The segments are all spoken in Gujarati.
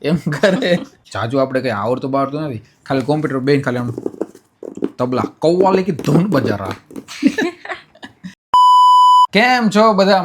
એમ કરે. જાજુ આપણે કંઈ આવડતું બાવડતું નથી, ખાલી કોમ્પ્યુટર બેન ખાલી આમ તબલા કૌવાલી કે ધૂન બજારા. કેમ છો બધા?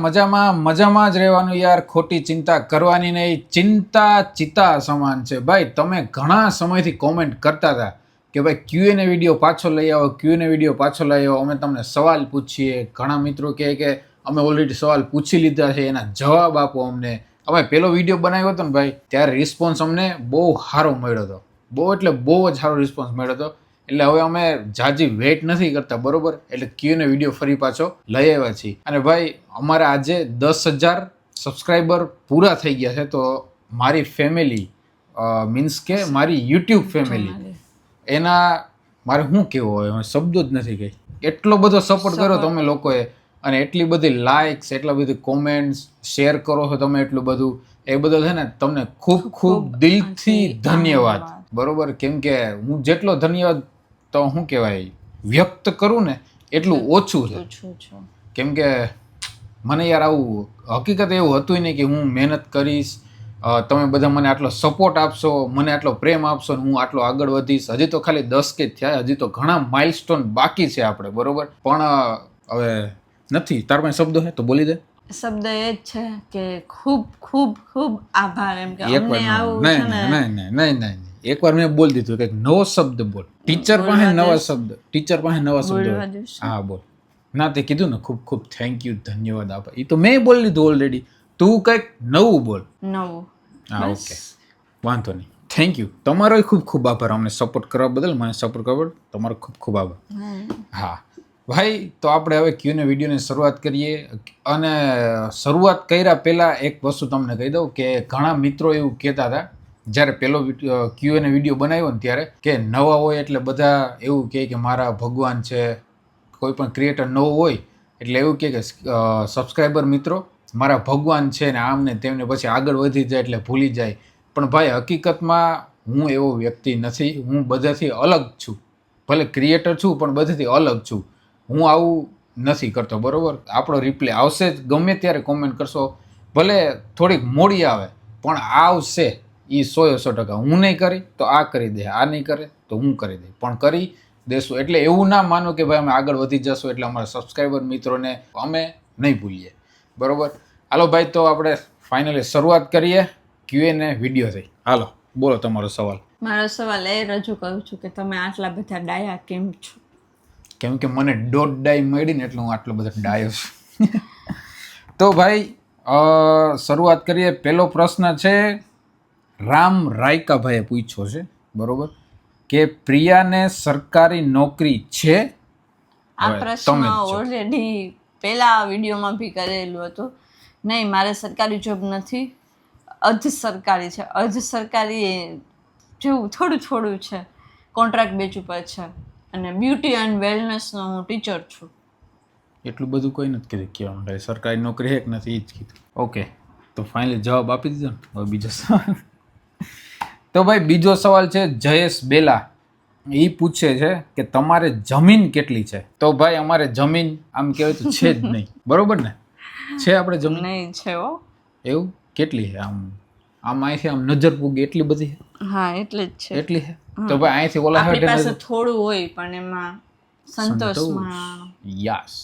મજામાં જ રહેવાનું યાર, ખોટી ચિંતા કરવાની નહીં. ચિંતા ચિતા સમાન છે ભાઈ. તમે ઘણા સમયથી કોમેન્ટ કરતા હતા કે ભાઈ Q&A વિડીયો પાછો લઈ આવો, Q&A વિડીયો પાછો લઈ આવો, અમે તમને સવાલ પૂછીએ. ઘણા મિત્રો કહે કે અમે ઓલરેડી સવાલ પૂછી લીધા છે, એના જવાબ આપો અમને. અમે પેલો વિડીયો બનાવ્યો હતો ને ભાઈ, ત્યારે રિસ્પોન્સ અમને બહુ સારો મળ્યો હતો, બહુ એટલે બહુ જ સારો રિસ્પોન્સ મળ્યો હતો. એટલે હવે અમે જાજી વેઇટ નથી કરતા, બરોબર? એટલે Q&A વિડીયો ફરી પાછો લઈ આવ્યા છીએ. અને ભાઈ અમારે આજે 10,000 સબસ્ક્રાઈબર પૂરા થઈ ગયા છે. તો મારી ફેમિલી મીન્સ કે મારી યુટ્યુબ ફેમિલી, એના મારે શું કહેવું હોય, શબ્દો જ નથી કંઈ. એટલો બધો સપોર્ટ કર્યો તમે લોકોએ, અને એટલી બધી લાઇક્સ, એટલા બધી કોમેન્ટ્સ, શેર કરો છો તમે એટલું બધું, એ બધું છે ને તમને ખૂબ ખૂબ દિલથી ધન્યવાદ, બરોબર? કેમ કે હું જેટલો ધન્યવાદ તો શું કહેવાય વ્યક્ત કરું ને એટલું ઓછું છે. કેમ કે મને યાર આવું હકીકત એવું હતું નહીં કે હું મહેનત કરીશ, તમે બધા મને આટલો સપોર્ટ આપશો, મને આટલો પ્રેમ આપશો ને હું આટલો આગળ વધીશ. હજી તો ખાલી 10 કે થયા, હજી તો ઘણા માઇલસ્ટોન બાકી છે આપણે, બરોબર? પણ હવે નથી. તાર પાસે શબ્દો હે તો બોલી દે. શબ્દ એ જ છે કે ખૂબ ખૂબ ખૂબ આભાર. એમ કે અમને આવું છે ને નહીં એકવાર મેં બોલ દીધું કે નવો શબ્દ બોલ. ટીચર પાસે નવા શબ્દ. હા બોલ. ના તે કીધું ને ખૂબ ખૂબ થેન્ક યુ, ધન્યવાદ આપો, એ તો મેં બોલી દીધું ઓલરેડી. તું કંઈક નવું બોલ. નવું. હા ઓકે, વાંધો નહીં. Thank you. તમારો ખૂબ ખૂબ આભાર અમને સપોર્ટ કરવા બદલ. મને સપોર્ટ કરવા બદલ તમારો ખૂબ ખૂબ આભાર. હા ભાઈ, તો આપણે હવે Q&A વિડીયોની શરૂઆત કરીએ. અને શરૂઆત કર્યા પહેલાં એક વસ્તુ તમને કહી દઉં કે ઘણા મિત્રો એવું કહેતા હતા જ્યારે પહેલો Q&A વિડીયો બનાવ્યો ને ત્યારે, કે નવા હોય એટલે બધા એવું કહે કે મારા ભગવાન છે. કોઈ પણ ક્રિએટર નવો હોય એટલે એવું કહે કે સબસ્ક્રાઈબર મિત્રો મારા ભગવાન છે ને, આમ ને તેમને, પછી આગળ વધી જાય એટલે ભૂલી જાય. પણ ભાઈ હકીકતમાં હું એવો વ્યક્તિ નથી. હું બધાથી અલગ છું. ભલે ક્રિએટર છું પણ બધાથી અલગ છું. હું આવું નથી કરતો, બરોબર? આપણો રિપ્લે આવશે જ, ગમે ત્યારે કોમેન્ટ કરશો, ભલે થોડીક મોડી આવે પણ આવશે. એ 100% હું નહીં કરી તો આ કરી દે, આ નહીં કરે તો હું કરી દે, પણ કરી દેશું. એટલે એવું ના માનો કે ભાઈ અમે આગળ વધી જશું એટલે અમારા સબસ્ક્રાઈબર મિત્રોને અમે નહીં ભૂલીએ, બરોબર? હાલો ભાઈ, તો આપણે ફાઇનલી શરૂઆત કરીએ Q&A વિડીયોથી. હાલો બોલો તમારો સવાલ. મારો સવાલ એ રજૂ કરું છું કે તમે આટલા બધા ડાયા કેમ છો? કેમ કે મને દોઢ ડાય મળી ને એટલે હું આટલો બધો ડાયો છું. તો ભાઈ શરૂઆત કરીએ. પહેલો પ્રશ્ન છે, રામ રાયકાભાઈએ પૂછ્યો છે, બરોબર? કે પ્રિયાને સરકારી નોકરી છે? આ પ્રશ્ન ઓલરેડી પહેલા વિડીયોમાં બી કરેલું હતું. નહીં, મારે સરકારી જોબ નથી, અર્ધ સરકારી છે. અર્ધ સરકારી જેવું થોડું થોડું છે, કોન્ટ્રાક્ટ બેચ ઉપર છે. અને બ્યુટી એન્ડ વેલનેસનો હું ટીચર છું. એટલું બધું કોઈ નથી કીધું કહેવાનું. સરકારી નોકરી હે કે નથી એ જ કીધું. ઓકે, તો ફાઇનલી જવાબ આપી દીધો ને. હવે બીજો સવાલ. તો ભાઈ બીજો સવાલ છે, જયેશ બેલા એ પૂછે છે કે તમારે જમીન કેટલી છે? તો ભાઈ અમારે જમીન આમ કહેવાય તો છે જ નહીં, બરોબર ને? છે આપણે જમીન? નહીં છે હો. એવું? કેટલી છે? આમ અહીંથી આમ નજર પૂગે એટલી બધી? હા એટલી જ છે. એટલી છે? તો ભાઈ અહીંથી ઓલા આપણી પાસે થોડું હોય પણ એમાં સંતોષમાં. યસ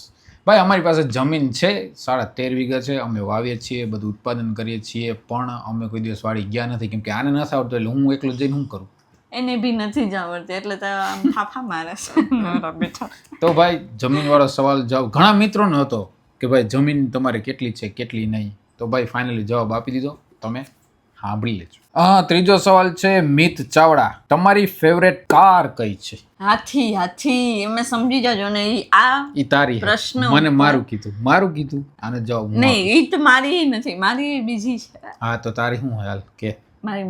ભાઈ, અમારી પાસે જમીન છે 13.5 વીઘા છે. અમે વાવીએ છીએ, બધું ઉત્પાદન કરીએ છીએ, પણ અમે કોઈ દિવસ વાડી ગયા નથી. કેમ કે આને નથી આવડતું એટલે હું એકલો જઈને શું કરું? એને બી નથી જ આવડતી એટલે તો આમ ફાફા મારે છે. તો ભાઈ જમીન વાળો સવાલ જવાબ ઘણા મિત્રોનો હતો કે ભાઈ જમીન તમારે કેટલી છે, કેટલી નહીં. તો ભાઈ ફાઇનલી જવાબ આપી દીધો, તમે સાંભળી લેજો. ત્રીજો સવાલ છે, મિત ચાવડા, તમારી ફેવરેટ કાર કઈ છે? હાથી એમે સમજી જાજો ને. ઈ તારી પ્રશ્ન મને મારું કીધું આને જવાબ નહીં, ઈ તો મારી નથી, મારી બીજી છે. હા તો તારી શું હાલ કે? મારી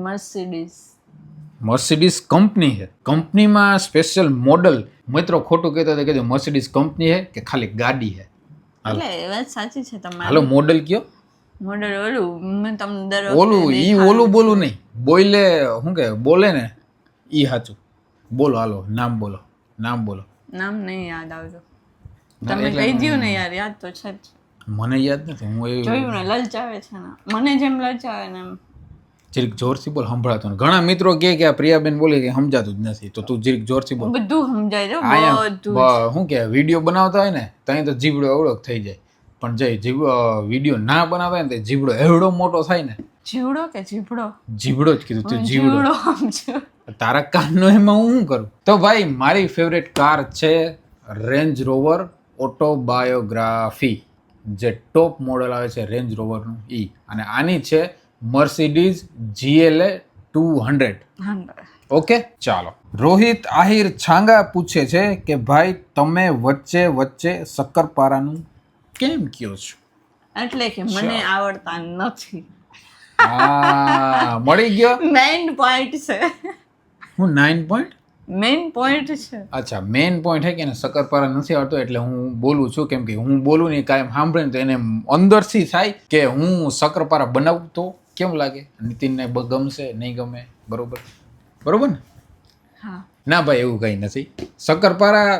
મર્સિડીઝ કંપની છે. કંપનીમાં સ્પેશિયલ મોડલ. મિત્રો ખોટું કહેતા હતા કે મર્સિડીઝ કંપની છે કે ખાલી ગાડી છે? એટલે એ વાત સાચી છે તમારી. હાલો મોડલ કયો? મોડલ ઓલું મેં તમને દર ઓલું ઈ ઓલું બોલું નહીં, બોલે શું કે બોલે ને ઈ સાચું બોલો. હાલો નામ બોલો. નામ નહીં યાદ આવતું. તમે કહી દો ને યાર, યાદ તો છે જ. મને યાદ નથી. હું એ જોયું ને, લલચાવે છે ને, મને જેમ લલચાવે ને એમ. જીરીક જોરથી બોલ, સંભળાતું નથી. ઘણા મિત્રો કહે કે આ પ્રિયાબેન બોલે કે સમજાતું જ નથી, તો તું જીરીક જોરથી બોલ. બધું સમજાય છે, આયા બધું. શું કે વિડીયો બનાવતા હોય ને ત્યાં તો જીવડો એવડો થઈ જાય, પણ જે વિડીયો ના બનાવે ને તે જીવડો એવડો મોટો થાય ને. જીવડો કે જીભડો? જીવડો જ કીધું તું, જીવડો. સમજો. તારા કારનો એમાં હું શું કરું? તો ભાઈ મારી ફેવરેટ કાર છે રેન્જ રોવર ઓટોબાયોગ્રાફી, જે ટોપ મોડલ આવે છે રેન્જ રોવરનું ઈ, અને આની છે મર્સિડીઝ GLA 200. ઓકે, ચાલો. રોહિત આહિર છાંગા પૂછે છે કે ભાઈ તમે વચ્ચે વચ્ચે શક્કરપારાનું કેમ કયો છો? એટલે કે મને આવડતા નથી. હા, મળી ગયો. મેઇન પોઈન્ટ છે. હું 9 પોઈન્ટ મેઇન પોઈન્ટ છે. અચ્છા, મેઇન પોઈન્ટ હે કે એને શક્કરપારા નથી આવડતો એટલે હું બોલું છું, કેમ કે હું બોલું ને કાયમ સાંભળે ને તો એને અંદરથી થાય કે હું શક્કરપારા બનાવું તો કેમ લાગે, નીતિનને ગમશે નહીં ગમે, બરોબર બરોબર ને? હા. ના ભાઈ એવું કંઈ નથી. શક્કરપારા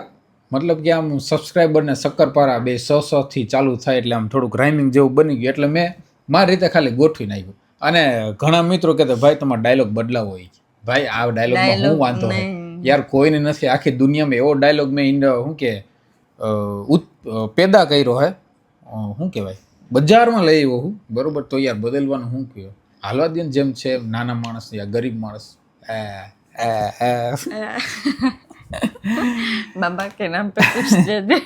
મતલબ કે આમ સબસ્ક્રાઈબર ને શક્કરપારા બે 100 થી ચાલુ થાય એટલે આમ થોડુંક રાઇમિંગ જેવું બની ગયું, એટલે મેં મારી રીતે ખાલી ગોઠવી નાખ્યું. અને ઘણા મિત્રો કહેતા ભાઈ તમારો ડાયલોગ બદલાવો હોય. ભાઈ આ ડાયલોગમાં હું વાંધો હોય યાર, કોઈને નથી. આખી દુનિયામાં એવો ડાયલોગ મેં શું કે પેદા કર્યો હે, શું કહેવાય, બજારમાં લઈ આવ્યો હું, બરોબર? તો યાર બદલવાનું શું કહ્યું? હાલવા દે ને જેમ છે, નાના માણસ યા ગરીબ માણસ. બાબા કે નામ પે પૂછ દે.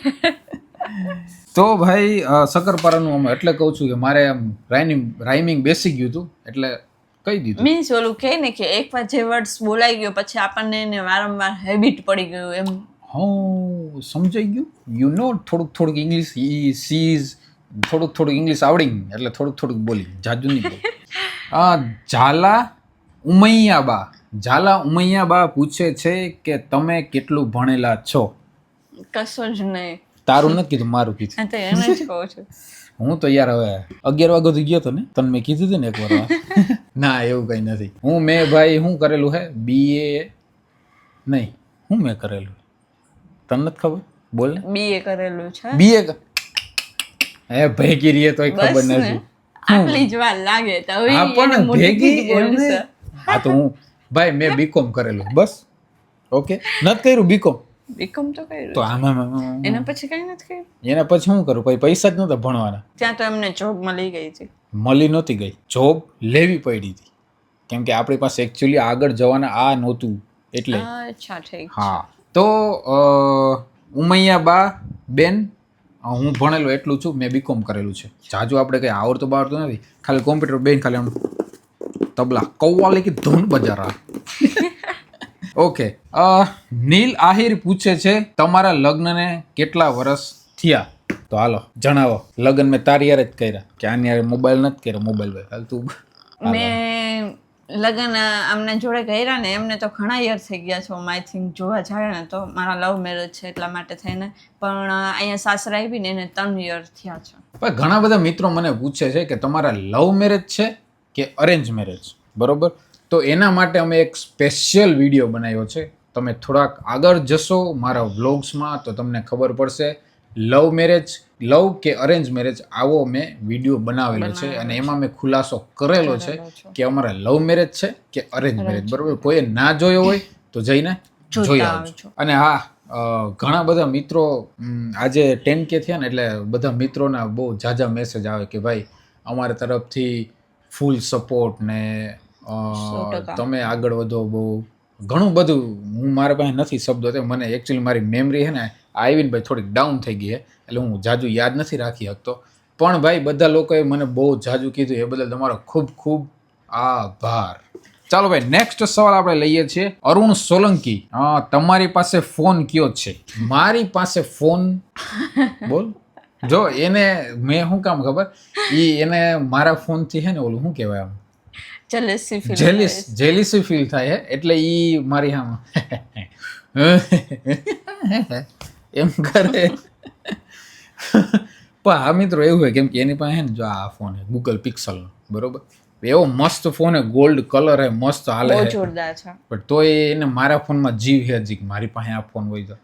તો ભાઈ શક્કરપારાનું અમે એટલે કહું છું કે મારે આમ રાઇમિંગ બેસી ગયું હતું એટલે કહી દીધું. મીન્સ ઓલું કહે ને કે એકવાર જે વર્ડ્સ બોલાઈ ગયો પછી આપણને એને વારંવાર હેબિટ પડી ગયું એમ. હા, સમજાઈ ગયું. યુ નો થોડુંક ઇંગ્લિશ સીઝ થોડુંક ઇંગ્લિશ આવડી એટલે થોડુંક બોલી, જાજુ નહીં બોલી. ઝાલા ઉમૈયાબા પૂછે છે કે તમે કેટલું ભણેલા છો? કશો જ નહીં. તારું નથી કીધું, મારું કીધું. તો એને જ કહું છું. હું તો યાર હવે 11 વાગ્યા સુધી ગયો હતો ને, તને મેં કીધું હતું ને એક વાર. ના એવું કંઈ નથી. મેં ભાઈ શું કરેલું હે, BA નહીં, મેં કરેલું તને નથી ખબર? બોલ ને. BA કરેલું છે. BA હે ભેગી રહીએ તોય ખબર નથી. આટલી જ વાર લાગે તો હવે આપણને ભેગી બોલશે. હા તો હું ભાઈ મેં BCom કરેલું બસ. ઓકે, નથી કર્યું BCom તો કર્યું તો આમાં એના પછી કઈ નથી કર્યું. એના પછી શું કરું? પછી પૈસા જ નહોતા ભણવાના. ત્યાં તો એમને જોબ મળી ગઈ હતી. મળી નહોતી ગઈ, જોબ લેવી પડી હતી, કેમ કે આપણી પાસે એકચ્યુઅલી આગળ જવાના આ નહોતું એટલે. અચ્છા, ઠીક. હા, તો ઉમૈયાબા બેન, હું ભણેલો એટલું છું, મેં BCom કરેલું છે. જાજુ આપણે કંઈ આવડતું બાવડતું નથી, ખાલી કોમ્પ્યુટર બેન ખાલી આમ તબલા કૌવાલી કે ધૂન બજારા. ઓકે, નીલ આહિર પૂછે છે તમારા લગ્નને કેટલા વર્ષ થયા? તો હાલો જણાવો. લગ્ન મેં તારી યાર જ કર્યા કે આની યાર મોબાઈલ નથી કર્યા? મોબાઈલ ભાઈ હાલ તું. મેં લગ્ન આમના જોડે કર્યા ને એમને તો ઘણા યર થઈ ગયા છે. આઈ થિંક જોવા જાય ને તો મારા લવ મેરેજ છે એટલા માટે થઈને, પણ અહીંયા સાસરા આવીને એને 3 યર થયા છે. પણ ઘણા બધા મિત્રો મને પૂછે છે કે તમારા લવ મેરેજ છે કે અરેન્જ મેરેજ, બરોબર? તો એના માટે અમે એક સ્પેશિયલ વિડીયો બનાવ્યો છે. તમે થોડાક આગળ જશો મારા વ્લોગ્સમાં તો તમને ખબર પડશે લવ કે અરેન્જ મેરેજ આવો મેં વિડીયો બનાવેલો છે, અને એમાં મેં ખુલાસો કરેલો છે કે અમારા લવ મેરેજ છે કે અરેન્જ મેરેજ, બરોબર? કોઈએ ના જોયો હોય તો જઈને જોઈ આવજો. અને હા, ઘણા બધા મિત્રો આજે 10K થયા ને એટલે બધા મિત્રોના બહુ ઝાઝા મેસેજ આવે કે ભાઈ અમારા તરફથી ફૂલ સપોર્ટ ને તમે આગળ વધો. બહુ ઘણું બધું, હું મારા પાસે નથી શબ્દો, તે મને એકચ્યુઅલી મારી મેમરી છે ને આવીને ભાઈ થોડીક ડાઉન થઈ ગઈ છે એટલે હું જાજુ યાદ નથી રાખી શકતો. પણ ભાઈ બધા લોકોએ મને બહુ જાજુ કીધું, એ બદલ તમારો ખૂબ ખૂબ આભાર. ચાલો ભાઈ, નેક્સ્ટ સવાલ આપણે લઈએ છીએ. અરુણ સોલંકી, તમારી પાસે ફોન કયો છે? મારી પાસે ફોન બોલ. જો એને મેં શું કામ ખબર, એને મારા ફોનથી છે ને ઓલું શું કહેવાય આમ જેલિસી ફીલ થાય છે, એટલે ઈ મારી આમ એમ કરે. પણ હા મિત્રો એવું હોય, કેમ કે એની પાસે ને જો આ ફોન હે ગૂગલ પિક્સલનો, બરોબર? એવો મસ્ત ફોન હે, ગોલ્ડ કલર હે, મસ્ત હાલે છે, પણ તોય એને મારા ફોનમાં જીવ હે હજી મારી પાસે આ ફોન હોય તો.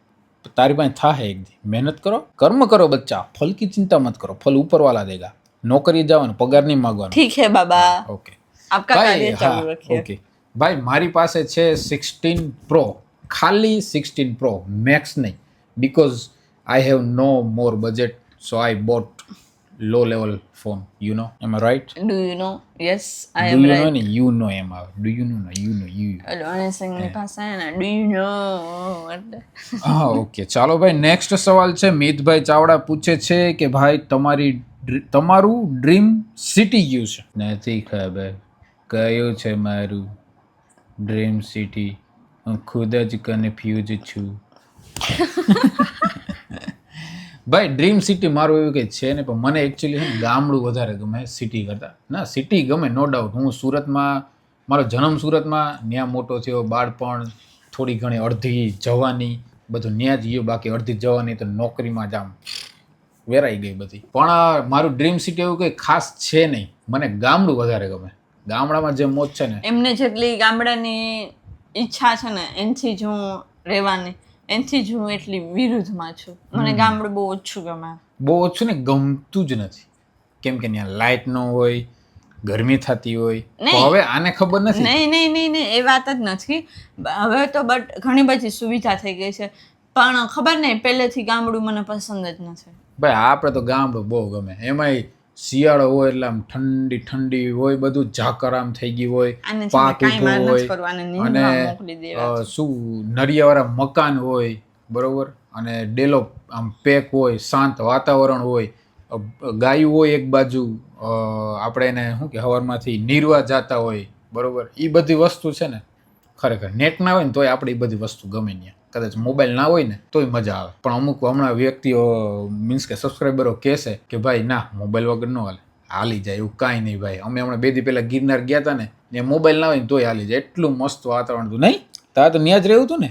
તારી પાસે થાય એક દી. મહેનત કરો, કર્મ કરો બચ્ચા, ફલ की चिंता मत करो, फल ऊपर वाला देगा. નોકરી જવાનું, પગાર નહીં માંગવાનો. ठीक है बाबा, ઓકે आपका कार्य चालू रखिए. ઓકે ભાઈ, મારી પાસે છે 16 પ્રો, ખાલી 16 પ્રો, મેક્સ નહીં, because I have no more budget, so I bought low level phone, you know, am I right? Do you know? Yes, I do am you know right. ને યુ નો એમ આવે, ડુ યુ નો ને યુ નો યુ. ઓલો અણસિંગની પાસે ને do you know એટલે હા ઓકે, ચાલો ભાઈ, નેક્સ્ટ સવાલ છે. મિતભાઈ ચાવડા પૂછે છે કે ભાઈ તમારું ડ્રીમ સિટી કયું છે? નથી ખબર કયું છે મારું ડ્રીમ સિટી, હું ખુદ જ કન્ફ્યુઝ છું. ભાઈ ડ્રીમ સિટી મારું એવું કંઈ છે ને, પણ મને એકચ્યુઅલી છે ને ગામડું વધારે ગમે સિટી કરતાં. ના, સિટી ગમે નો ડાઉટ. હું સુરતમાં, મારો જન્મ સુરતમાં, ત્યાં મોટો થયો, બાળપણ, થોડી ઘણી અડધી જવાની બધું ત્યાં જ ગયું, બાકી અડધી જવાની તો નોકરીમાં જ આમ વેરાઈ ગઈ બધી. પણ મારું ડ્રીમ સિટી એવું કંઈ ખાસ છે નહીં, મને ગામડું વધારે ગમે. ગામડામાં જે મોજ છે ને, એમને જેટલી ગામડાની ઈચ્છા છે ને એનથી જ હું રહેવાની, એનથી જ હું એટલી વિરુદ્ધમાં છું. મને ગામડું બહુ ઓછું ગમે. બહુ ઓછું ને, ગમતું જ નથી. કેમ કે ત્યાં લાઇટ ન હોય, ગરમી થતી હોય. તો હવે આને ખબર નથી. નહીં એ વાત જ નથી. હવે તો બટ ઘણી બધી સુવિધા થઈ ગઈ છે, પણ ખબર નહીં, પહેલેથી ગામડું મને પસંદ જ નથી. ભાઈ આપણે તો ગામડું બહુ ગમે, એમાંય શિયાળો હોય એટલે આમ ઠંડી ઠંડી હોય, બધું ઝાકર આમ થઈ ગયું હોય, પાક ઊભો હોય, અને શું નળિયાવાળા મકાન હોય, બરોબર, અને ડેલો આમ પેક હોય, શાંત વાતાવરણ હોય, ગાયું હોય એક બાજુ, આપણે એને શું કે સવારમાંથી નીરવા જતા હોય, બરોબર. એ બધી વસ્તુ છે ને, ખરેખર નેટ ના હોય ને તોય આપણે એ બધી વસ્તુ ગમે ત્યાં. કદાચ મોબાઈલ ના હોય ને તોય મજા આવે. પણ અમુક હમણાં વ્યક્તિઓ મીન્સ કે સબસ્ક્રાઈબરો કહેશે કે ભાઈ ના, મોબાઈલ વગર ન હાલી જાય, એવું કાંઈ નહીં ભાઈ. અમે હમણાં 2 દી પહેલા ગિરનાર ગયા હતા ને, ત્યાં મોબાઈલ ના હોય ને તોય હાલી જાય, એટલું મસ્ત વાતાવરણ હતું. નહીં ત્યાં તો ત્યાં જ રહેવું હતું ને.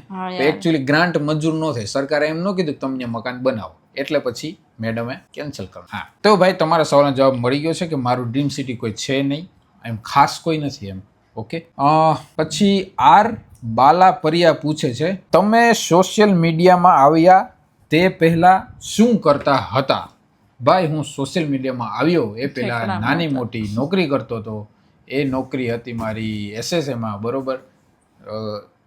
એકચ્યુઅલી ગ્રાન્ટ મંજૂર ન થાય, સરકારે એમ ન કીધું કે તમને મકાન બનાવો, એટલે પછી મેડમે કેન્સલ કરો. હા, તો ભાઈ તમારા સવાલનો જવાબ મળી ગયો છે કે મારું ડ્રીમ સિટી કોઈ છે નહીં, એમ ખાસ કોઈ નથી એમ. ઓકે, પછી આર બાલા પરિયા પૂછે છે, તમે સોશિયલ મીડિયામાં આવ્યા તે પહેલા શું કરતા હતા? ભાઈ હું સોશિયલ મીડિયામાં આવ્યો એ પહેલા નાની મોટી નોકરી કરતો હતો. એ નોકરી હતી મારી SSAમાં, બરોબર.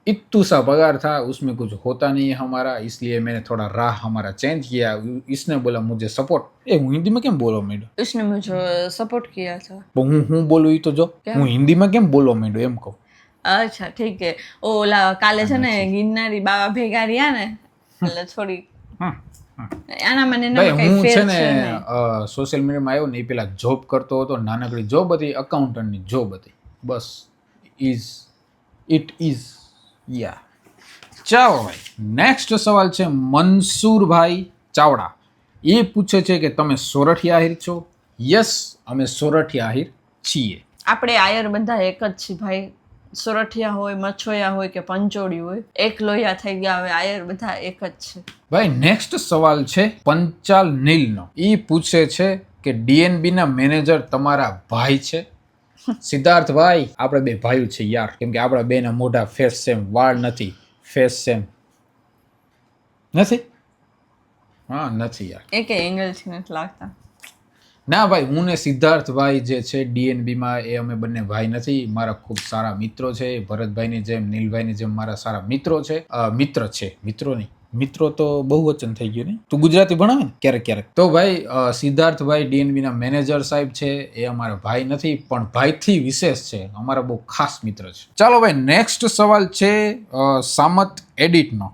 इतना सा पगार था, उसमें कुछ होता नहीं है हमारा, इसलिए मैंने थोड़ा राह हमारा चेंज किया. इसने बोला मुझे सपोर्ट. હું હિન્દીમાં કેમ બોલવા માંડ્યો? इसने मुझे सपोर्ट किया था. હું બોલું ઈ તો જો, હું હિન્દીમાં કેમ બોલવા માંડ્યો એમ કહું. અચ્છા ઠીક છે. ઓલા કાલે છે ને ગિરનારી બાબા ભેગા રહ્યા ને, એટલે થોડી આના મને હું છે ને સોશિયલ મીડિયામાં આવ્યો ને એ પેલા જોબ કરતો હતો, નાનકડી જોબ હતી, અકાઉન્ટન્ટની જોબ હતી, બસ. ઇટ ઇઝ યા. ચાલો ભાઈ, નેક્સ્ટ સવાલ છે મનસુરભાઈ ચાવડા. એ પૂછે છે કે તમે સોરઠિયા આહિર છો? યસ, અમે સોરઠિયા આહિર છીએ. આપણે આયર બધા એક જ છીએ ભાઈ. સોરઠિયા હોય, મછોયા હોય કે પંચોળી હોય, એક લોહિયા થઈ ગયા. હવે આયર બધા એક જ છે ભાઈ. નેક્સ્ટ સવાલ છે પંચાલ નીલનો. એ પૂછે છે કે DNB ના મેનેજર તમારા ભાઈ છે? સિદ્ધાર્થભાઈ, આપણે બે ભાઈઓ છે યાર, કેમ કે આપણા બે ના મોઢા ફેસ સેમ, વાળ નથી, ફેસ સેમ નથી. હા નથી યાર, એક એંગલ છે નથી લાગતા. ના ભાઈ, હું ને સિદ્ધાર્થભાઈ જે છે DNB માં, એ અમે બંને ભાઈ નથી. મારા ખૂબ સારા મિત્રો છે, ભરતભાઈની જેમ, નીલભાઈની જેમ મારા સારા મિત્રો છે. મિત્રો નહીં, મિત્રો તો બહુ વચન થઈ ગયું ને. તું ગુજરાતી ભણાવે ને ક્યારેક ક્યારેક. તો ભાઈ સિદ્ધાર્થભાઈ DNB ના મેનેજર સાહેબ છે, એ અમારા ભાઈ નથી, પણ ભાઈથી વિશેષ છે, અમારા બહુ ખાસ મિત્ર છે. ચાલો ભાઈ, નેક્સ્ટ સવાલ છે સામત એડિટનો.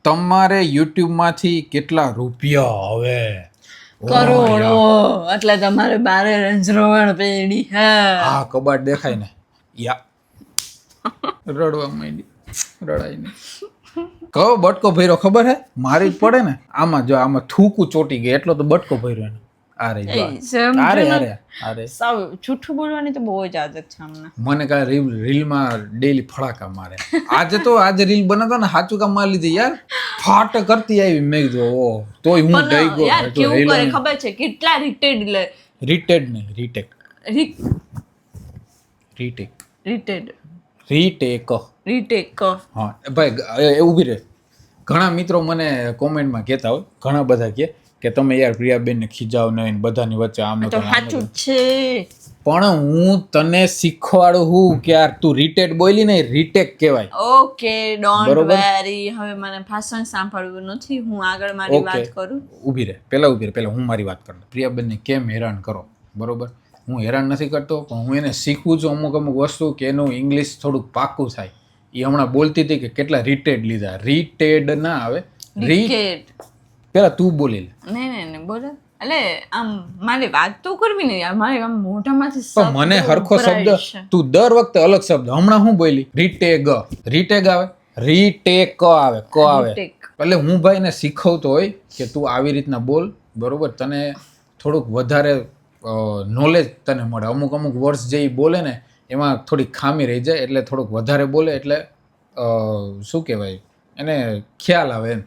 તમારે યુટ્યુબમાંથી કેટલા રૂપિયા આવે? કરોડો. એટલે તમારે 12 રેન્જ રોવર પેડી. હા, કબાટ દેખાય ને, યા રડવા માંડી, રડાય ને. કહો બટકો ભર્યો, ખબર હે? મારી જ પડે ને આમાં. જો આમાં થૂકું ચોટી ગઈ, એટલો તો બટકો ભર્યો ને. અરે સાવ જૂઠું બોલવાની તો બહુ જ આદત છે અમને. મને કાલે રીલમાં ડેલી ફડાકા મારે. આજે રીલ બનાવતો ને, સાચું કામ મારી લીધી યાર, ફાટ કરતી આવી. મેં કીધું ઓ, તોય હું ડઈ ગયો. યાર કેવું કરે ખબર છે? કેટલા રીટેડ લે. રીટેડ નહીં, રીટેક. રીટેક. હા ભાઈ, ઊભી રહે. ઘણા મિત્રો મને કોમેન્ટમાં કહેતા હોય, ઘણા બધા કે તમે યાર પ્રિયાબેનને ખીજાવ નહીં, બધાની વચ્ચે આમ તો સાચું છે. પણ હું તને શીખવાડું હું કે યાર તું રીટેક બોલી ને, રીટેક કહેવાય. Okay, don't very. હવે મને ભાષણ સાંભળવું નથી, હું આગળ મારી વાત કરું. ઊભી રહે, પહેલા હું મારી વાત કરું. પ્રિયાબેનને કેમ હેરાન કરો, બરોબર? હું હેરાન નથી કરતો, પણ હું એને શીખવું છું અમુક વસ્તુ કે એનું ઇંગ્લિશ થોડુંક પાકું થાય. એ હમણાં બોલતી હતી કે કેટલા રીટેડ લીધા. રીટેડ ના આવે, પેલા તું બોલી લે. નહીં બોલે, એટલે આમ મારી વાત તો કરવી નહીં યાર, મારે આમ મોઢામાંથી પણ મને હરખો શબ્દ, તું દર વખતે અલગ શબ્દ. હમણાં હું બોલી રીટેગ, રીટેગ આવે, રીટેક આવે, ક આવે. એટલે હું ભાઈને શીખવતો હોય કે તું આવી રીતના બોલ, બરોબર? તને થોડુંક વધારે નોલેજ તને મળે. અમુક વર્ડ્સ જે બોલે ને એમાં થોડીક ખામી રહી જાય, એટલે થોડુંક વધારે બોલે એટલે શું કહેવાય એને ખ્યાલ આવે એમ.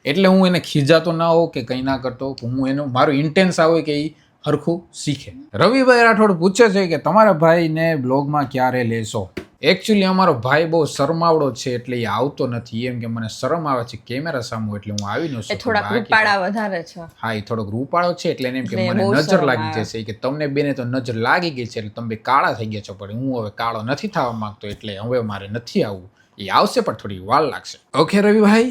એટલે હું એને ખીજાતો ના હોઉં કે કંઈ ના કરતો, હું એનું મારું ઇન્ટેન્સ આવે કે એ હરખું શીખે. રવિભાઈ રાઠોડ પૂછે છે કે તમારા ભાઈને બ્લોગમાં ક્યારે લેશો? એકચ્યુઅલી અમારો ભાઈ બહુ શરમાવડો છે, એટલે એ આવતો નથી. એમ કે મને શરમ આવે છે કેમેરા સામે, એટલે હું આવી ન શકું. થોડાક રૂપાળા વધારે છે. હા, એ થોડોક રૂપાળો છે, એટલે એમ કે મને નજર લાગી જશે, કે તમને બેને તો નજર લાગી ગઈ છે, એટલે તમે કાળા થઈ ગયા છો. પણ હું હવે કાળો નથી થવા માંગતો, એટલે હવે મારે નથી આવવું. એ આવશે પણ થોડી વાર લાગશે. ઓકે રવિભાઈ,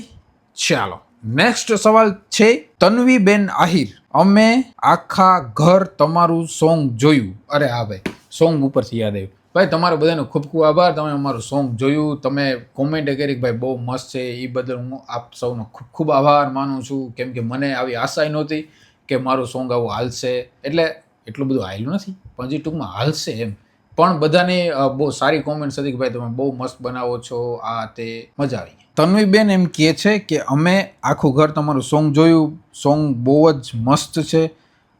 ચાલો નેક્સ્ટ સવાલ છે તન્વીબેન આહિર. અમે આખા ઘર તમારું સોંગ જોયું. અરે હા ભાઈ, સોંગ ઉપરથી યાદ આવ્યું. ભાઈ તમારો બધાનો ખૂબ ખૂબ આભાર. તમે અમારું સોંગ જોયું, તમે કોમેન્ટ કરી કે ભાઈ બહુ મસ્ત છે. એ બદલ હું આપ સૌનો ખૂબ ખૂબ આભાર માનું છું, કેમ કે મને આવી આશા નહોતી કે મારું સોંગ આવું હાલશે. એટલે એટલું બધું હાલ્યું નથી, પણ હજી ટૂંકમાં હાલશે એમ. પણ બધાની બહુ સારી કોમેન્ટ્સ હતી કે ભાઈ તમે બહુ મસ્ત બનાવો છો, આ તે મજા આવી. તન્વીબેન એમ કહે છે કે અમે આખું ઘર તમારું સોંગ જોયું, સોંગ બહુ જ મસ્ત છે.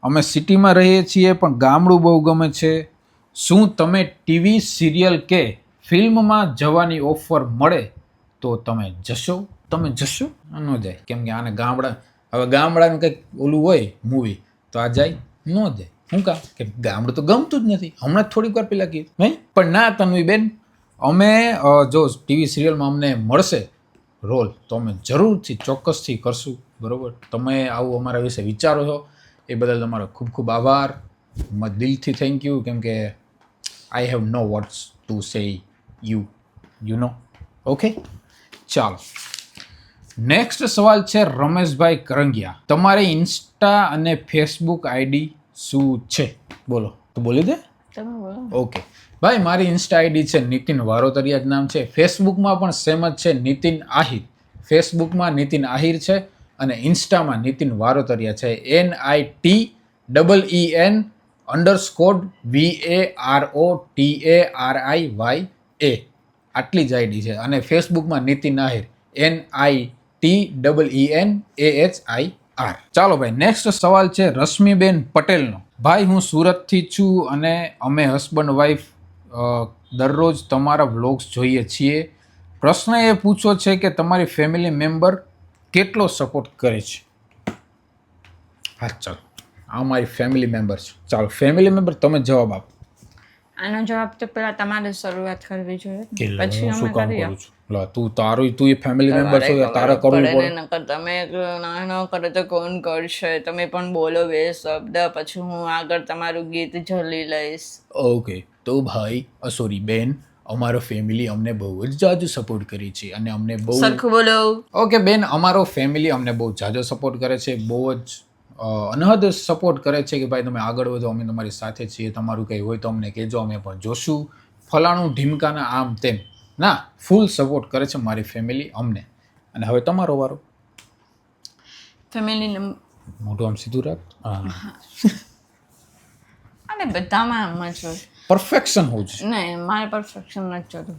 અમે સિટીમાં રહીએ છીએ પણ ગામડું બહુ ગમે છે. શું તમે ટીવી સિરિયલ કે ફિલ્મમાં જવાની ઓફર મળે તો તમે જશો? તમે જશો? ન જાય, કેમ કે આને ગામડાનું કંઈક ઓલું હોય મૂવી, તો આ જાય ન જાય. શું કામ? કે ગામડું તો ગમતું જ નથી. હમણાં થોડીક વાર પહેલાં કીધું નહીં. પણ ના તન્વીબેન, અમે જો ટીવી સિરિયલમાં અમને મળશે રોલ તો અમે જરૂરથી ચોક્કસથી કરશું, બરાબર? તમે આવું અમારા વિશે વિચારો છો એ બદલ તમારો ખૂબ ખૂબ આભાર, દિલથી થેન્ક યુ. કેમ કે I have no words to say you know. Okay, ચાલો નેક્સ્ટ સવાલ છે રમેશભાઈ કરંગિયા. તમારી ઇન્સ્ટા અને ફેસબુક આઈડી શું છે? બોલો તો બોલી દે. ઓકે ભાઈ, મારી ઇન્સ્ટા આઈડી છે નીતિન વારોતરિયા જ નામ છે. ફેસબુકમાં પણ સેમ જ છે, નીતિન આહિર. ફેસબુકમાં નીતિન આહિર છે અને ઇન્સ્ટામાં નીતિન વારોતરિયા છે. NITEEN_VAROTARIYA. આટલી જ આઈડી છે. અને ફેસબુકમાં નીતિન આહિર, NITEENAHIR. ચાલો ભાઈ, નેક્સ્ટ સવાલ છે રશ્મિબેન પટેલનો. ભાઈ હું સુરતથી છું અને અમે હસબન્ડ વાઈફ દરરોજ તમારા વ્લોગ્સ જોઈએ છીએ. પ્રશ્ન એ પૂછો છે કે તમારી ફેમિલી મેમ્બર કેટલો સપોર્ટ કરે છે? હા ચાલો, આ મારી ફેમિલી મેમ્બર છે. ચાલો ફેમિલી મેમ્બર તમે જવાબ આપો. આનો જવાબ તો પહેલા તમારે શરૂઆત કરવી જોઈએ, પછી અમે કરીએ. તું એ ફેમિલી મેમ્બર છો, તારે કરવું પડે. તમે ન કરો તો કોણ કરશે? તમે પણ બોલો બે શબ્દ, પછી હું આગળ તમારું ગીત ઝલી લઈશ. ઓકે, તો ભાઈ સોરી બેન, અમારો ફેમિલી અમને બહુ જ જાજો સપોર્ટ કરે છે અને અમને બહુ સરખું બોલો. ઓકે બેન, અમારો ફેમિલી અમને બહુ જાજો સપોર્ટ કરે છે, બહુ જ અનહદ સપોર્ટ કરે છે કે ભાઈ તમે આગળ વધો, અમે તમારી સાથે છીએ, તમારું કંઈ હોય તો અમને કહેજો, અમે પણ જોશું, ફલાણું ઢીમકાના આમ તેમ. ના, ફૂલ સપોર્ટ કરે છે મારી ફેમિલી અમને. અને હવે તમારો વારો. ફેમિલી મોઢું આમ સીધું રાખ. અને બધામાં આમ જ હોય, પરફેક્શન હોવું જોઈએ. નહીં, મારે પરફેક્શન નથી જોતું.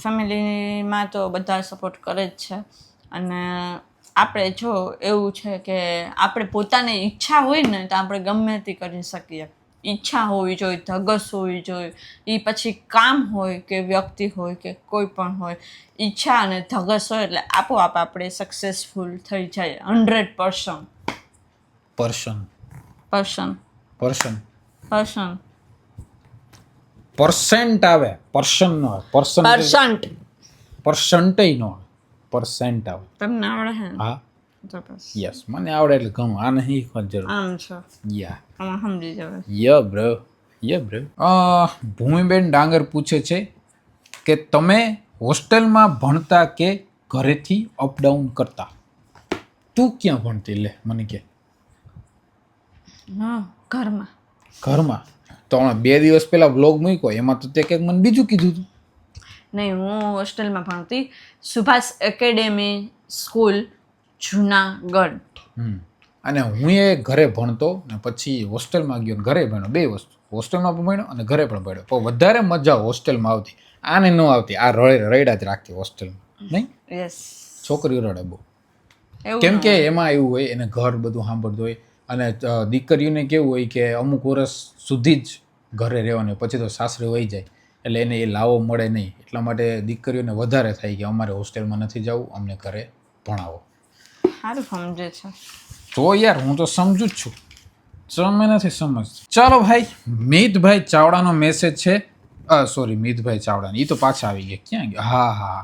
ફેમિલીમાં તો બધા સપોર્ટ કરે જ છે. અને આપણે જો એવું છે કે આપણે પોતાની ઈચ્છા હોય ને તો આપણે ગમે તે કરી શકીએ. ઈચ્છા હોવી જોઈએ, ધગસ હોવી જોઈએ. એ પછી કામ હોય કે વ્યક્તિ હોય કે કોઈ પણ હોય, ઈચ્છા અને ધગસ હોય એટલે આપોઆપ આપણે સક્સેસફુલ થઈ જાય 100%. પર્સન્ટ આવે, પર્સન નો આવે, પર્સન્ટેજ નો આવે. 100% આવે. તમને આવડે હે હા તો બસ યસ મને આવડે એટલે ઘણું. આ નહીં શીખવાની જરૂર. આમ છો યા આમાં સમજી જવાય. ય બ્રો ભૂમિબેન ડાંગર પૂછે છે કે તમે હોસ્ટેલમાં ભણતા કે ઘરેથી અપડાઉન કરતા? તું ક્યાં ભણતી લે મને કે? હા ઘરમાં. ઘરમાં? તો હમણાં 2 દિવસ પહેલા વ્લોગ મૂક્યો એમાં તો તે કંઈક મને બીજું કીધું હતું. નહીં હું હોસ્ટેલમાં ભણતી સુભાષ એકેડેમી સ્કૂલ જુનાગઢ. અને હું એ ઘરે ભણતો ને પછી હોસ્ટેલમાં ગયો ને ઘરે ભણ્યો. 2 વસ્તુ, હોસ્ટેલમાં પણ ભણ્યો અને ઘરે પણ ભણ્યો. પણ વધારે મજા હોસ્ટેલમાં આવતી, આને ન આવતી. આ રડ્યા જ રાખતી હોસ્ટેલમાં, નહીં? યસ છોકરીઓ રડે બહુ, એવું કેમ કે એમાં એવું હોય એને ઘર બધું સાંભળતું હોય. અને દીકરીઓને કેવું હોય કે અમુક વર્ષ સુધી જ ઘરે રહેવાનું, પછી તો સાસરે વહી જાય એટલે એને એ લાવો મળે નહીં. એટલા માટે દીકરીઓને વધારે થાય કે અમારે હોસ્ટેલમાં નથી જવું, અમને ઘરે ભણાવો. સારું સમજે છે. તો યાર હું તો સમજુ જ છું, તમે નથી સમજતા. ચાલો ભાઈ, મિતભાઈ ચાવડાનો મેસેજ છે. સોરી મિતભાઈ ચાવડાનો, એ તો પાછા આવી ગયા. ક્યાં ગયા? હા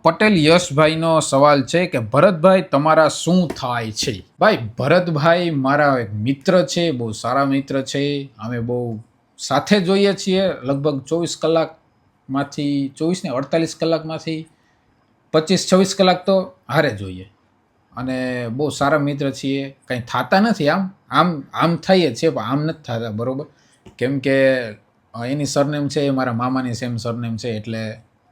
પટેલ યશભાઈનો સવાલ છે કે ભરતભાઈ તમારા શું થાય છે? ભાઈ ભરતભાઈ મારા એક મિત્ર છે, બહુ સારા મિત્ર છે. અમે બહુ સાથે જોઈએ છીએ. લગભગ 24 કલાકમાંથી 24 ને 48 કલાકમાંથી 25-26 કલાક તો હારે જોઈએ. અને બહુ સારા મિત્ર છીએ. કંઈ થતા નથી, આમ થઈએ છીએ પણ આમ નથી થતા, બરાબર? કેમ કે એની સરનેમ છે એ મારા મામાની સેમ સરનેમ છે, એટલે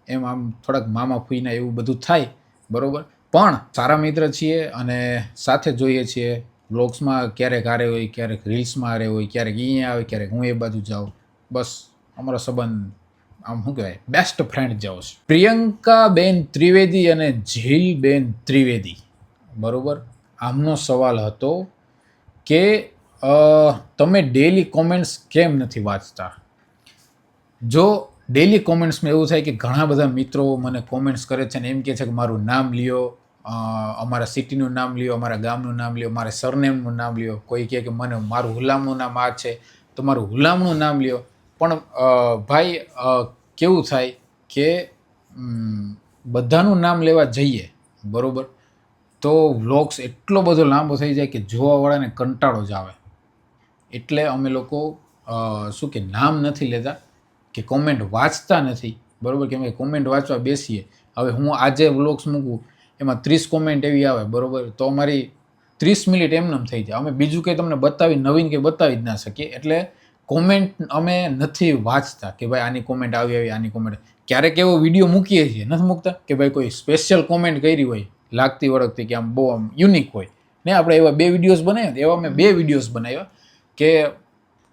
એમ આમ થોડાક મામા ફૂઈના એવું બધું થાય, બરાબર? પણ સારા મિત્ર છીએ અને સાથે જોઈએ છીએ. વ્લોગ્સમાં ક્યારેક હારે હોય, ક્યારેક રીલ્સમાં હારે હોય, ક્યારેક અહીંયા આવે, ક્યારેક હું એ બાજુ જાઉં. બસ અમારો સંબંધ આમ શું કહેવાય, બેસ્ટ ફ્રેન્ડ જેવો છે. પ્રિયંકાબેન ત્રિવેદી અને ઝીલબેન ત્રિવેદી, બરાબર, આમનો સવાલ હતો કે તમે ડેલી કોમેન્ટ્સ કેમ નથી વાંચતા? જો ડેલી કોમેન્ટ્સમાં એવું થાય કે ઘણા બધા મિત્રો મને કોમેન્ટ્સ કરે છે ને એમ કહે છે કે મારું નામ લ્યો, અમારા સિટીનું નામ લ્યો, અમારા ગામનું નામ લ્યો, મારા સરનેમનું નામ લ્યો. કોઈ કહે કે મને મારું હુલામનું નામ આ છે તો મારું હુલામનું નામ લ્યો. પણ ભાઈ કેવું થાય કે બધાનું નામ લેવા જઈએ, બરાબર, તો વ્લોગ્સ એટલો બધો લાંબો થઈ જાય કે જોવાવાળાને કંટાળો જ આવે. એટલે અમે લોકો શું કે નામ નથી લેતા કે કોમેન્ટ વાંચતા નથી, બરાબર? કેમ કે કોમેન્ટ વાંચવા બેસીએ, હવે હું આજે વ્લોગ્સ મૂકું એમાં 30 કોમેન્ટ એવી આવે, બરાબર, તો અમારી 30 મિનિટ એમનેમ થઈ જાય. અમે બીજું કંઈ તમને બતાવી નવીન કંઈ બતાવી જ ના શકીએ. એટલે કોમેન્ટ અમે નથી વાંચતા કે ભાઈ આની કોમેન્ટ આવી આની કોમેન્ટ. ક્યારેક એવો વિડીયો મૂકીએ છીએ, નથી મૂકતા કે ભાઈ કોઈ સ્પેશિયલ કોમેન્ટ કરી હોય લાગતી વળગતી કે આમ બહુ આમ યુનિક હોય ને, આપણે એવા 2 વિડીયોઝ બનાવ્યા. એવા મેં 2 વિડીયોઝ બનાવ્યા કે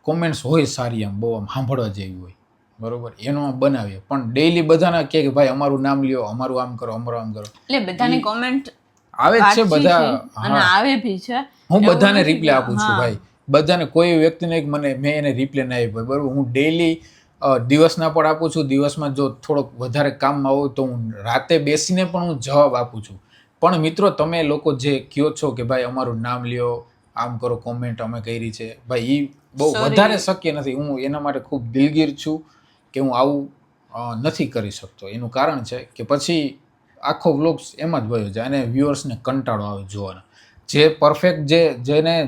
કોમેન્ટ્સ હોય સારી, આમ બહુ આમ સાંભળવા જેવી હોય, બરોબર, એનો બનાવીએ. પણ ડેઈલી બધાના કે ભાઈ અમારું નામ લ્યો, અમારું આમ કરો, અમારું આમ કરો. એટલે બધાની કોમેન્ટ આવે જ છે બધા, અને આવે ભી છે. હું બધાને રિપ્લે આપું છું ભાઈ, બધાને. કોઈ વ્યક્તિને મને મેં એને રિપ્લે ના આપ્યો, બરોબર. હું ડેઈલી દિવસના પણ આપું છું. દિવસમાં જો થોડોક વધારે કામમાં હોય તો હું રાતે બેસીને પણ હું જવાબ આપું છું. પણ મિત્રો તમે લોકો જે કહો છો કે ભાઈ અમારું નામ લ્યો, આમ કરો, કોમેન્ટ અમે કરી છે, ભાઈ એ બહુ વધારે શક્ય નથી. હું એના માટે ખૂબ દિલગીર છું કે હું આવું નથી કરી શકતો. એનું કારણ છે કે પછી આખો વ્લોગ્સ એમાં જ વયો જાય અને વ્યુઅર્સને કંટાળો આવે જોવાનો. જે પરફેક્ટ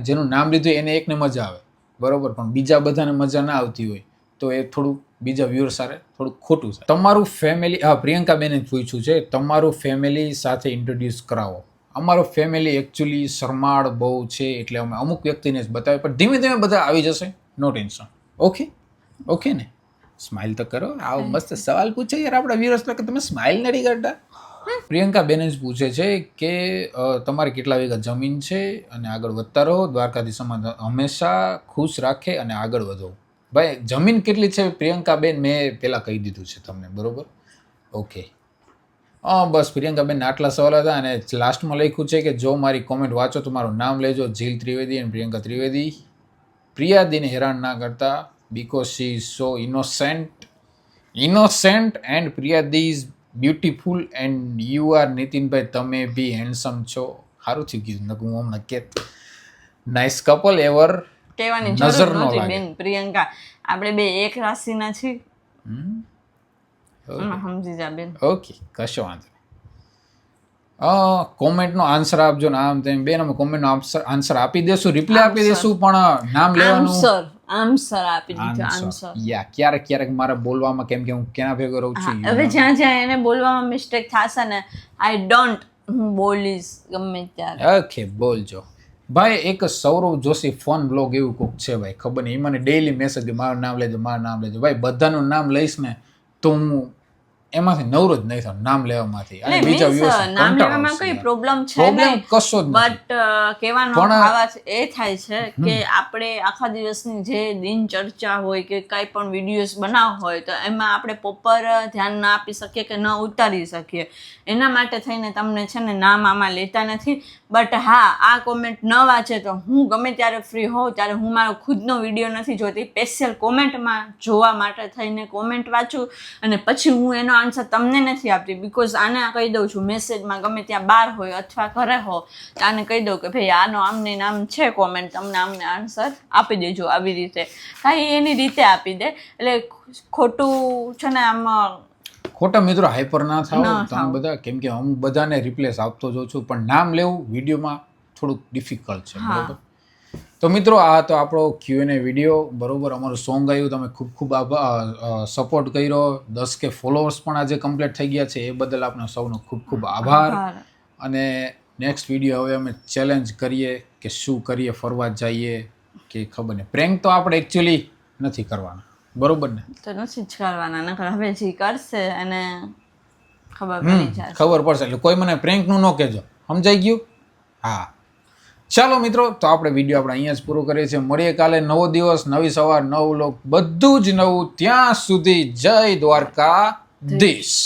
જેનું નામ લીધું એને એકને મજા આવે, બરાબર, પણ બીજા બધાને મજા ના આવતી હોય તો એ થોડુંક બીજા વ્યુઅર્સ સાથે થોડુંક ખોટું છે. તમારું ફેમિલી, પ્રિયંકાબેને જ પૂછ્યું છે, તમારું ફેમિલી સાથે ઇન્ટ્રોડ્યુસ કરાવો. અમારો ફેમિલી એકચ્યુઅલી શરમાળ બહુ છે, એટલે અમે અમુક વ્યક્તિને જ બતાવે, પણ ધીમે ધીમે બધા આવી જશે, નો ટેન્શન. ઓકે ને? સ્માઇલ તો કરો. આવો મસ્ત સવાલ પૂછે યાર આપણા વ્યુઅર્સ, કે તમે સ્માઇલ નથી કરતા. પ્રિયંકાબેન જ પૂછે છે કે તમારે કેટલા વીઘા જમીન છે અને આગળ વધતા રહો, દ્વારકાધીશમાં હંમેશા ખુશ રાખે અને આગળ વધો. ભાઈ જમીન કેટલી છે પ્રિયંકાબેન મેં પહેલાં કહી દીધું છે તમને, બરાબર? ઓકે, બસ પ્રિયંકાબેન આટલા સવાલ હતા. અને લાસ્ટમાં લખ્યું છે કે જો મારી કોમેન્ટ વાંચો તો મારું નામ લેજો, ઝીલ ત્રિવેદી અને પ્રિયંકા ત્રિવેદી. પ્રિયાદીને હેરાન ના કરતા because she is so innocent and Priyadi is beautiful and you are Nitinbhai, તમે બી હેન્ડસમ છો. સારું થયું કીધું, નકર હું હમણાં કે નાઇસ કપલ એવર કહેવાની જરૂર નહોતી બેન. પ્રિયંકા આપણે બે એક રાશિના છીએ, સમજી જા બેન. ઓકે, કશો વાંધો નહીં. કોમેન્ટનો આન્સર આપજો ને આમ તેમ બેન અમે કોમેન્ટનો આન્સર આપી દેશું, રિપ્લાય આપી દેશું, પણ નામ લેવાનું આન્સર આપી દીધો આન્સર. યા ક્યારેક મારે બોલવામાં કેમ કે હું કેના ભેગો રહું છું. હવે જ્યાં જ્યાં એને બોલવામાં મિસ્ટેક થશે ને આઈ ડોન્ટ હું બોલીશ ગમે ત્યારે. ઓકે બોલજો ભાઈ. એક સૌરવ જોશી ફોન બ્લોગ એવું કોક છે ભાઈ, ખબર નહીં, એ મને ડેઈલી મેસેજ મારું નામ લેજો મારું નામ લેજો. ભાઈ બધાનું નામ લઈશ ને તો હું એમાંથી નવરો જ નહીં થાઉં નામ લેવામાંથી. અને બીજા વ્યૂઅર્સ નામ લેવામાં કોઈ પ્રોબ્લેમ છે નહીં, કશો જ નથી. બટ કહેવાનો આવાજ એ થાય છે કે આપણે આખા દિવસની જે દિનચર્ચા હોય કે કાંઈ પણ વિડીયોઝ બનાવ હોય તો એમાં આપણે પ્રોપર ધ્યાન ના આપી શકીએ કે ન ઉતારી શકીએ. એના માટે થઈને તમને છે ને નામ આમાં લેતા નથી. બટ હા, આ કોમેન્ટ ન વાંચે તો હું ગમે ત્યારે ફ્રી હોઉં ત્યારે હું મારો ખુદનો વિડીયો નથી જોતી, સ્પેશિયલ કોમેન્ટમાં જોવા માટે થઈને કોમેન્ટ વાંચું અને પછી હું એનો આન્સર તમને નથી આપતી. બિકોઝ આને કહી દઉં છું મેસેજમાં ગમે ત્યાં બહાર હોય અથવા ઘરે હો તો આને કહી દઉં કે ભાઈ આનો આમને નામ છે કોમેન્ટ, તમને આમને આન્સર આપી દેજો. આવી રીતે કાંઈ એની રીતે આપી દે એટલે ખોટું છે ને આમ ખોટા મિત્રો હાઈપર ના થાવ તમે બધા, કેમ કે હું બધાને રિપ્લેસ આપતો જોઉં છું પણ નામ લેવું વિડીયોમાં થોડુંક ડિફિકલ્ટ છે. બરોબર. તો મિત્રો આ તો આપણો Q&A વિડીયો. બરોબર. અમારું સોંગ આવ્યું, તમે ખૂબ સપોર્ટ કર્યો. 10K ફોલોઅર્સ પણ આજે કમ્પ્લીટ થઈ ગયા છે, એ બદલ આપનો સૌનો ખૂબ આભાર. અને નેક્સ્ટ વિડીયો હવે અમે ચેલેન્જ કરીએ કે શું કરીએ, ફરવા જઈએ કે ખબર નહીં. પ્રેન્ક તો આપણે એકચ્યુઅલી નથી કરવાના, બરોબર ને? તો નથી જ કરવાના, નકર હવે જે કરશે અને ખબર પડી જાય, ખબર પડશે. એટલે કોઈ મને પ્રેન્કનું ન કહેજો, સમજાઈ ગયું? હા ચાલો મિત્રો, તો આપણે વિડીયો આપણે અહીંયા જ પૂરો કરીએ છીએ. મળીએ કાલે. નવો દિવસ, નવી સવાર, નવું લોક, બધું જ નવું. ત્યાં સુધી જય દ્વારકાધીશ.